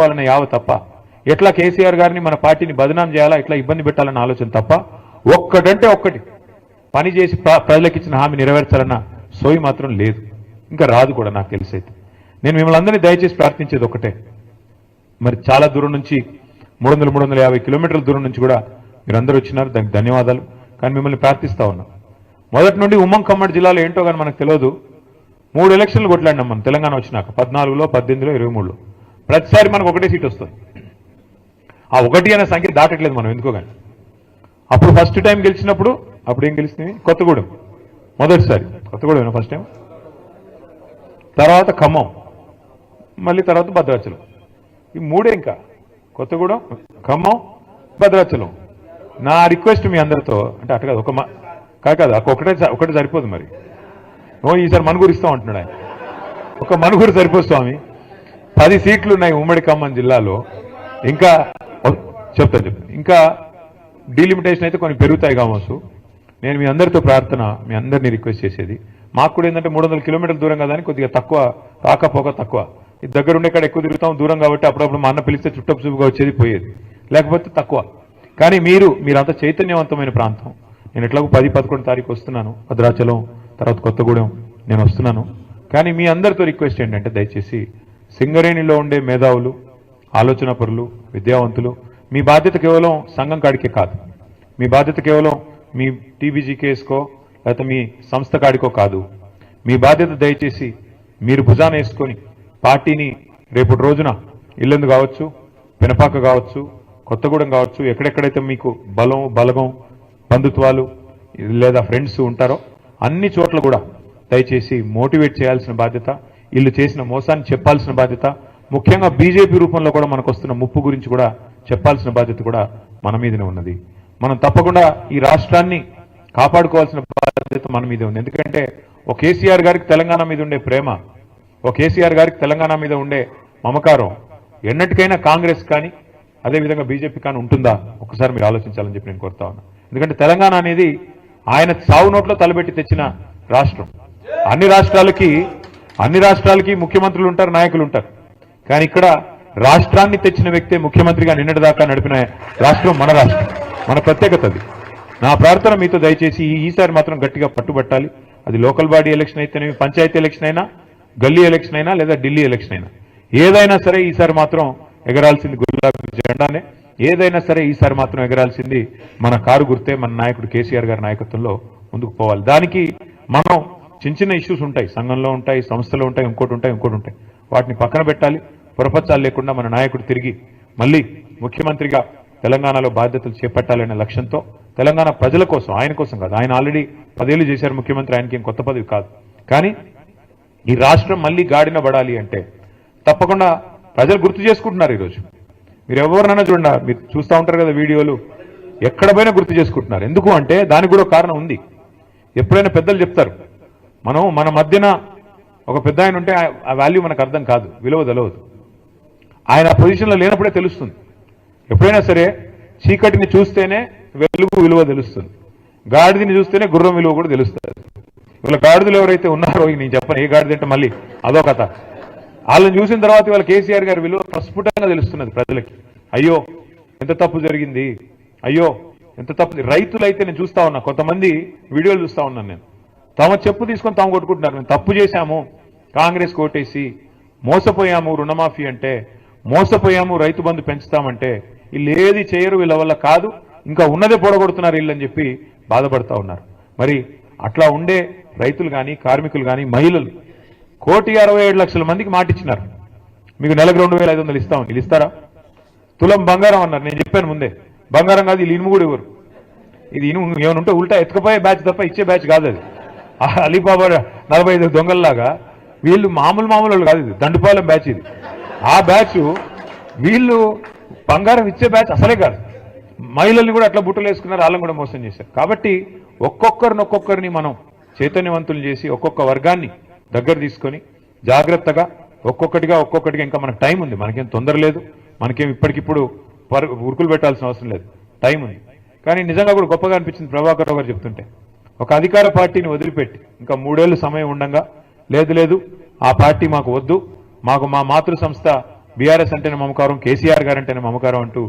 చేసుకోవాలన్న యావ తప్ప, ఎట్లా కేసీఆర్ గారిని మన పార్టీని బదనాం చేయాలా, ఎట్లా ఇబ్బంది పెట్టాలన్న ఆలోచన తప్ప ఒక్కటంటే ఒక్కటి పని చేసి ప్రజలకు ఇచ్చిన హామీ నెరవేర్చాలన్న సోయి మాత్రం లేదు, ఇంకా రాదు కూడా నాకు తెలిసైతే. నేను మిమ్మల్ని అందరినీ దయచేసి ప్రార్థించేది ఒకటే, మరి చాలా దూరం నుంచి 300-350 కిలోమీటర్ల దూరం నుంచి కూడా మీరందరూ వచ్చినారు, దానికి ధన్యవాదాలు. కానీ మిమ్మల్ని ప్రార్థిస్తా ఉన్నాం, మొదటి నుండి ఉమ్మడి ఖమ్మం జిల్లాలో ఏంటో కానీ మనకు తెలియదు, 3 ఎలక్షన్లు కొట్లాడినాం మనం తెలంగాణ వచ్చినాక, 14లో, 18లో, 23లో. ప్రతిసారి మనకు ఒకటే సీట్ వస్తుంది. ఆ ఒకటి అనే సంఖ్య దాటట్లేదు మనం ఎందుకో కానీ. అప్పుడు ఫస్ట్ టైం గెలిచినప్పుడు అప్పుడు ఏం గెలిచింది, కొత్తగూడెం మొదటిసారి, కొత్తగూడెం ఫస్ట్ టైం, తర్వాత ఖమ్మం, మళ్ళీ తర్వాత భద్రాచలం. ఈ మూడే, ఇంకా కొత్తగూడెం, ఖమ్మం, భద్రాచలం. నా రిక్వెస్ట్ మీ అందరితో, అంటే అట్లా కాదు ఒకటే సరిపోదు మరి. ఈసారి మనుగురు ఇస్తాం అంటున్నాడు ఆయన, ఒక మనుగురు సరిపోదు స్వామి. 10 సీట్లు ఉన్నాయి ఉమ్మడి ఖమ్మం జిల్లాలో. ఇంకా చెప్తాను ఇంకా డీలిమిటేషన్ అయితే కొన్ని పెరుగుతాయి కావచ్చు. నేను మీ అందరితో ప్రార్థన, మీ అందరినీ రిక్వెస్ట్ చేసేది, మాకు కూడా ఏంటంటే 300 కిలోమీటర్ల దూరం కదా అని కొద్దిగా తక్కువ, రాకపోక తక్కువ. ఇది దగ్గర ఉండే కాడ ఎక్కువ తిరుగుతాం, దూరం కాబట్టి అప్పుడప్పుడు మా అన్న పిలిస్తే చుట్టపు చూపుగా వచ్చేది పోయేది, లేకపోతే తక్కువ. కానీ మీరంతా చైతన్యవంతమైన ప్రాంతం. నేను ఎట్లాగో 10-11 తారీఖు వస్తున్నాను, భద్రాచలం తర్వాత కొత్తగూడెం నేను వస్తున్నాను. కానీ మీ అందరితో రిక్వెస్ట్ ఏంటంటే దయచేసి సింగరేణిలో ఉండే మేధావులు, ఆలోచన పరులు, విద్యావంతులు, మీ బాధ్యత కేవలం సంఘం కాడికే కాదు, మీ బాధ్యత కేవలం మీ టీబీజీకేస్కో లేకపోతే మీ సంస్థ కాడికో కాదు. మీ బాధ్యత దయచేసి మీరు భుజాన వేసుకొని పార్టీని రేపటి రోజున ఇల్లందు కావచ్చు, పెనపాక కావచ్చు, కొత్తగూడెం కావచ్చు, ఎక్కడెక్కడైతే మీకు బలగం బంధుత్వాలు లేదా ఫ్రెండ్స్ ఉంటారో అన్ని చోట్ల కూడా దయచేసి మోటివేట్ చేయాల్సిన బాధ్యత, వీళ్ళు చేసిన మోసాన్ని చెప్పాల్సిన బాధ్యత, ముఖ్యంగా బీజేపీ రూపంలో కూడా మనకు వస్తున్న ముప్పు గురించి కూడా చెప్పాల్సిన బాధ్యత కూడా మన మీదనే ఉన్నది. మనం తప్పకుండా ఈ రాష్ట్రాన్ని కాపాడుకోవాల్సిన బాధ్యత మన మీదే ఉంది. ఎందుకంటే ఒక కేసీఆర్ గారికి తెలంగాణ మీద ఉండే ప్రేమ, ఒక కేసీఆర్ గారికి తెలంగాణ మీద ఉండే మమకారం ఎన్నటికైనా కాంగ్రెస్ కానీ అదేవిధంగా బీజేపీ కానీ ఉంటుందా, ఒకసారి మీరు ఆలోచించాలని చెప్పి నేను కోరుతా ఉన్నా. ఎందుకంటే తెలంగాణ అనేది ఆయన సావు నోట్లో తలబెట్టి తెచ్చిన రాష్ట్రం. అన్ని రాష్ట్రాలకి ముఖ్యమంత్రులు ఉంటారు, నాయకులు ఉంటారు. కానీ ఇక్కడ రాష్ట్రాన్ని తెచ్చిన వ్యక్తే ముఖ్యమంత్రిగా నిన్నటి దాకా నడిపిన రాష్ట్రం మన రాష్ట్రం, మన ప్రత్యేకత అది. నా ప్రార్థన మీతో దయచేసి ఈసారి మాత్రం గట్టిగా పట్టుబట్టాలి. అది లోకల్ బాడీ ఎలక్షన్ అయితేనేమి, పంచాయతీ ఎలక్షన్ అయినా, గల్లీ ఎలక్షన్ అయినా, లేదా ఢిల్లీ ఎలక్షన్ అయినా, ఏదైనా సరే ఈసారి మాత్రం ఎగరాల్సింది గులాబీ జెండానే. ఏదైనా సరే ఈసారి మాత్రం ఎగరాల్సింది మన కారు గుర్తే, మన నాయకుడు కేసీఆర్ గారి నాయకత్వంలో ముందుకు పోవాలి. దానికి మనం చిన్న ఇష్యూస్ ఉంటాయి, సంఘంలో ఉంటాయి, సంస్థలో ఉంటాయి, ఇంకోటి ఉంటాయి. వాటిని పక్కన పెట్టాలి. పొరపచ్చాలు లేకుండా మన నాయకుడు తిరిగి మళ్ళీ ముఖ్యమంత్రిగా తెలంగాణలో బాధ్యతలు చేపట్టాలనే లక్ష్యంతో తెలంగాణ ప్రజల కోసం, ఆయన కోసం కాదు, ఆయన ఆల్రెడీ 10 ఏళ్ళు చేశారు ముఖ్యమంత్రి, ఆయనకి ఏం కొత్త పదవి కాదు. కానీ ఈ రాష్ట్రం మళ్ళీ గాడిన పడాలి అంటే తప్పకుండా ప్రజలు గుర్తు చేసుకుంటున్నారు. ఈరోజు మీరు ఎవరినైనా చూడండి, మీరు చూస్తూ ఉంటారు కదా వీడియోలు, ఎక్కడ పోయినా గుర్తు చేసుకుంటున్నారు. ఎందుకు అంటే దానికి కూడా కారణం ఉంది. ఎప్పుడైనా పెద్దలు చెప్తారు, మన మధ్యన ఒక పెద్ద ఆయన ఉంటే ఆ వాల్యూ మనకు అర్థం కాదు, విలువ తెలియదు. ఆయన పొజిషన్లో లేనప్పుడే తెలుస్తుంది. ఎప్పుడైనా సరే చీకటిని చూస్తేనే వెలుగు విలువ తెలుస్తుంది, గాడిదని చూస్తేనే గుర్రం విలువ కూడా తెలుస్తుంది. ఇవాళ గాడిదలు ఎవరైతే ఉన్నారో, నేను చెప్పను ఏ గాడిద అంటే మళ్ళీ అదో కథ, వాళ్ళని చూసిన తర్వాత ఇవాళ కేసీఆర్ గారి విలువ ప్రస్ఫుటంగా తెలుస్తున్నది ప్రజలకి. అయ్యో ఎంత తప్పు జరిగింది, అయ్యో ఎంత తప్పు. రైతులైతే నేను చూస్తా ఉన్నా, కొంతమంది వీడియోలు చూస్తా ఉన్నాను నేను, తమ చెప్పు తీసుకొని తాము కొట్టుకుంటున్నారు. మేము తప్పు చేశాము, కాంగ్రెస్ కోటేసి మోసపోయాము, రుణమాఫీ అంటే మోసపోయాము, రైతు బంధు పెంచుతామంటే వీళ్ళు ఏది చేయరు, వీళ్ళ వల్ల కాదు, ఇంకా ఉన్నదే పొడగొడుతున్నారు వీళ్ళు అని చెప్పి బాధపడతా ఉన్నారు. మరి అట్లా ఉండే రైతులు కానీ, కార్మికులు కానీ, మహిళలు 1,67,00,000 మందికి మాటిచ్చినారు, మీకు నెలకు 2,500 ఇస్తామని. వీళ్ళు ఇస్తారా? తులం బంగారం అన్నారు. నేను చెప్పాను ముందే, బంగారం కాదు, వీళ్ళు ఇనుము కూడా ఇవ్వరు. ఇది ఇనుము ఏమైనా ఉంటే ఉల్టా ఎత్తుకపోయే బ్యాచ్ తప్ప ఇచ్చే బ్యాచ్ కాదు అది. అలీబాబా 45 దొంగల్లాగా వీళ్ళు మామూలు వాళ్ళు కాదు, ఇది దండుపాలెం బ్యాచ్. ఇది ఆ బ్యాచ్, వీళ్ళు బంగారం ఇచ్చే బ్యాచ్ అసలే కాదు. మహిళల్ని కూడా అట్లా బుట్టలు వేసుకున్నారు, వాళ్ళని కూడా మోసం చేశారు. కాబట్టి ఒక్కొక్కరిని మనం చైతన్యవంతులు చేసి ఒక్కొక్క వర్గాన్ని దగ్గర తీసుకొని జాగ్రత్తగా ఒక్కొక్కటిగా ఇంకా మనకు టైం ఉంది, మనకేం తొందర లేదు, మనకేం ఇప్పటికిప్పుడు ఉరుకులు పెట్టాల్సిన అవసరం లేదు, టైం ఉంది. కానీ నిజంగా కూడా గొప్పగా అనిపించింది ప్రభాకర్ రావు గారు చెప్తుంటే, ఒక అధికార పార్టీని వదిలిపెట్టి ఇంకా 3 ఏళ్ళు సమయం ఉండగా లేదు ఆ పార్టీ మాకు వద్దు, మాకు మా మాతృ సంస్థ బీఆర్ఎస్ అంటేనే మమకారం, కేసీఆర్ గారు అంటేనే మమకారం అంటూ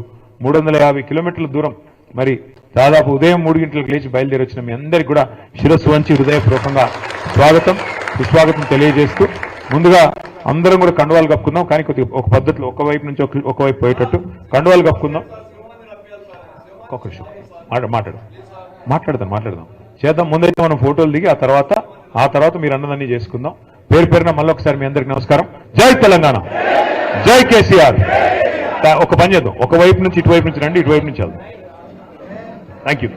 350 కిలోమీటర్ల దూరం మరి దాదాపు ఉదయం 3 గంటలకు లేచి బయలుదేరి వచ్చిన మీ అందరికీ కూడా శిరస్సు వంచి హృదయపూర్వకంగా స్వాగతం సుస్వాగతం తెలియజేస్తూ ముందుగా అందరం కూడా కండువాలు కప్పుకుందాం. కానీ కొద్దిగా ఒక పద్ధతిలో ఒకవైపు నుంచి ఒకవైపు పోయేటట్టు కండువాలు కప్పుకుందాం. ఒక్క నిమిషం మాట్లాడదాం చేద్దాం. ముందైతే మనం ఫోటోలు దిగి ఆ తర్వాత మీరు అన్నదాన్ని చేసుకుందాం. పేరున మళ్ళీ ఒకసారి మీ అందరికి నమస్కారం. జై తెలంగాణ, జై కేసీఆర్. ఒక పని చేద్దాం, ఒకవైపు నుంచి ఇటువైపు నుంచి రండి, ఇటువైపు నుంచి వెళ్దాం. Thank you.